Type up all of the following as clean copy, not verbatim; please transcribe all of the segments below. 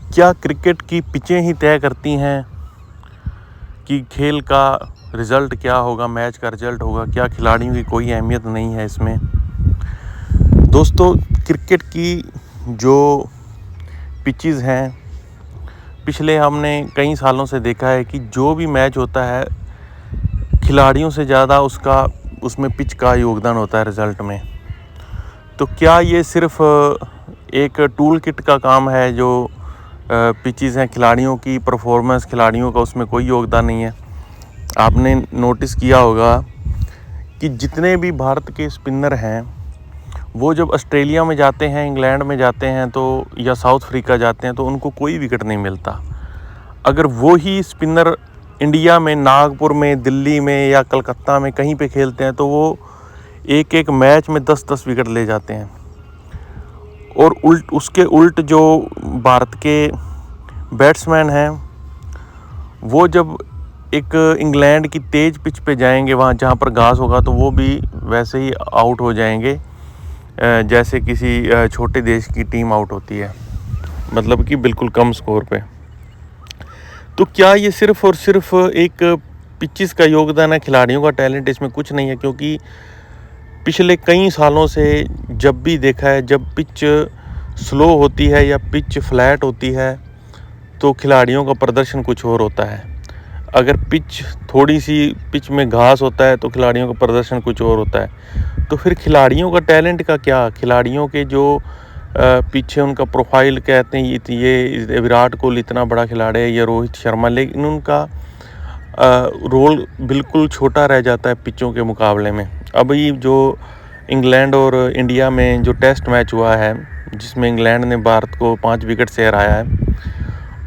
क्या क्रिकेट की पिचें ही तय करती हैं कि खेल का रिज़ल्ट क्या होगा, मैच का रिज़ल्ट होगा? क्या खिलाड़ियों की कोई अहमियत नहीं है इसमें? दोस्तों, क्रिकेट की जो पिचेस हैं, पिछले हमने कई सालों से देखा है कि जो भी मैच होता है, खिलाड़ियों से ज़्यादा उसमें पिच का योगदान होता है रिज़ल्ट में। तो क्या ये सिर्फ़ एक टूल किट का काम है जो पिचेस हैं, खिलाड़ियों की परफॉर्मेंस, खिलाड़ियों का उसमें कोई योगदान नहीं है? आपने नोटिस किया होगा कि जितने भी भारत के स्पिनर हैं, वो जब ऑस्ट्रेलिया में जाते हैं, इंग्लैंड में जाते हैं तो या साउथ अफ्रीका जाते हैं तो उनको कोई विकेट नहीं मिलता। अगर वो ही स्पिनर इंडिया में, नागपुर में, दिल्ली में या कलकत्ता में कहीं पे खेलते हैं तो वो एक एक मैच में 10-10 विकेट ले जाते हैं। और उसके उल्ट जो भारत के बैट्समैन हैं, वो जब एक इंग्लैंड की तेज़ पिच पे जाएंगे, वहाँ जहाँ पर घास होगा, तो वो भी वैसे ही आउट हो जाएंगे जैसे किसी छोटे देश की टीम आउट होती है, मतलब कि बिल्कुल कम स्कोर पे। तो क्या ये सिर्फ़ और सिर्फ एक पिचेस का योगदान है, खिलाड़ियों का टैलेंट इसमें कुछ नहीं है? क्योंकि पिछले कई सालों से जब भी देखा है, जब पिच स्लो होती है या पिच फ्लैट होती है तो खिलाड़ियों का प्रदर्शन कुछ और होता है। अगर थोड़ी सी पिच में घास होता है तो खिलाड़ियों का प्रदर्शन कुछ और होता है। तो फिर खिलाड़ियों का टैलेंट का क्या? खिलाड़ियों के जो पीछे उनका प्रोफाइल कहते हैं, ये विराट कोहली इतना बड़ा खिलाड़ी है या रोहित शर्मा, लेकिन उनका रोल बिल्कुल छोटा रह जाता है पिचों के मुकाबले में। अभी जो इंग्लैंड और इंडिया में जो टेस्ट मैच हुआ है, जिसमें इंग्लैंड ने भारत को 5 विकेट से हराया है,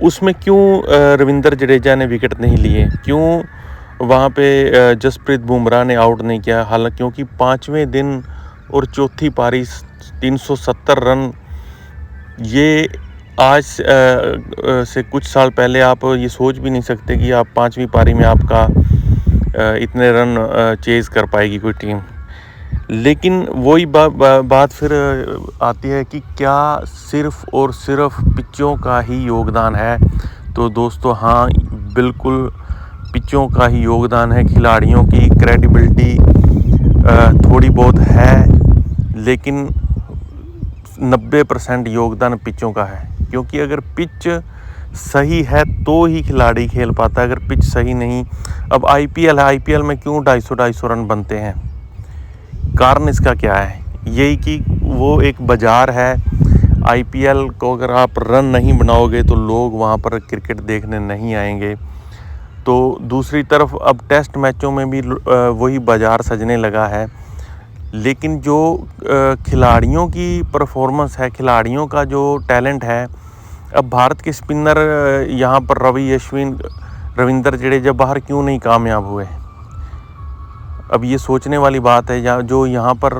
उसमें क्यों रविंद्र जडेजा ने विकेट नहीं लिए? क्यों वहाँ पे जसप्रीत बुमराह ने आउट नहीं किया? हालांकि क्योंकि 5वें दिन और चौथी पारी 370 रन, ये आज से कुछ साल पहले आप ये सोच भी नहीं सकते कि आप 5वीं पारी में आपका इतने रन चेज़ कर पाएगी कोई टीम। लेकिन वही बात फिर आती है कि क्या सिर्फ़ और सिर्फ पिचों का ही योगदान है? तो दोस्तों, हाँ, बिल्कुल पिचों का ही योगदान है। खिलाड़ियों की क्रेडिबिलिटी थोड़ी बहुत है, लेकिन 90% योगदान पिचों का है। क्योंकि अगर पिच सही है तो ही खिलाड़ी खेल पाता है। अगर पिच सही नहीं, अब आईपीएल है, आईपीएल में क्यों 250-250 रन बनते हैं? कारण इसका क्या है? यही कि वो एक बाज़ार है। आईपीएल को अगर आप रन नहीं बनाओगे तो लोग वहाँ पर क्रिकेट देखने नहीं आएंगे। तो दूसरी तरफ अब टेस्ट मैचों में भी वही बाज़ार सजने लगा है। लेकिन जो खिलाड़ियों की परफॉर्मेंस है, खिलाड़ियों का जो टैलेंट है, अब भारत के स्पिनर यहाँ पर रवि अश्विन, रविंद्र जडेजा बाहर क्यों नहीं कामयाब हुए? अब ये सोचने वाली बात है। जो यहाँ पर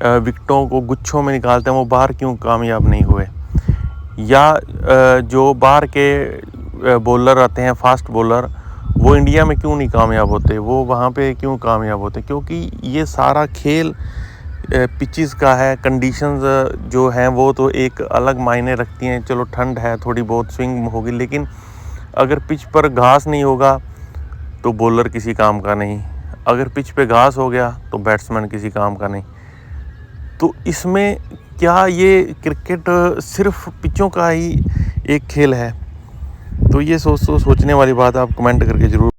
विकेटों को गुच्छों में निकालते हैं, वो बाहर क्यों कामयाब नहीं हुए? या जो बाहर के बॉलर आते हैं, फास्ट बॉलर, वो इंडिया में क्यों नहीं कामयाब होते? वो वहाँ पे क्यों कामयाब होते? क्योंकि ये सारा खेल पिचेस का है। कंडीशंस जो हैं वो तो एक अलग मायने रखती हैं। चलो, ठंड है, थोड़ी बहुत स्विंग होगी, लेकिन अगर पिच पर घास नहीं होगा तो बॉलर किसी काम का नहीं। अगर पिच पे घास हो गया तो बैट्समैन किसी काम का नहीं। तो इसमें क्या ये क्रिकेट सिर्फ पिचों का ही एक खेल है? तो ये सोचने वाली बात, आप कमेंट करके ज़रूर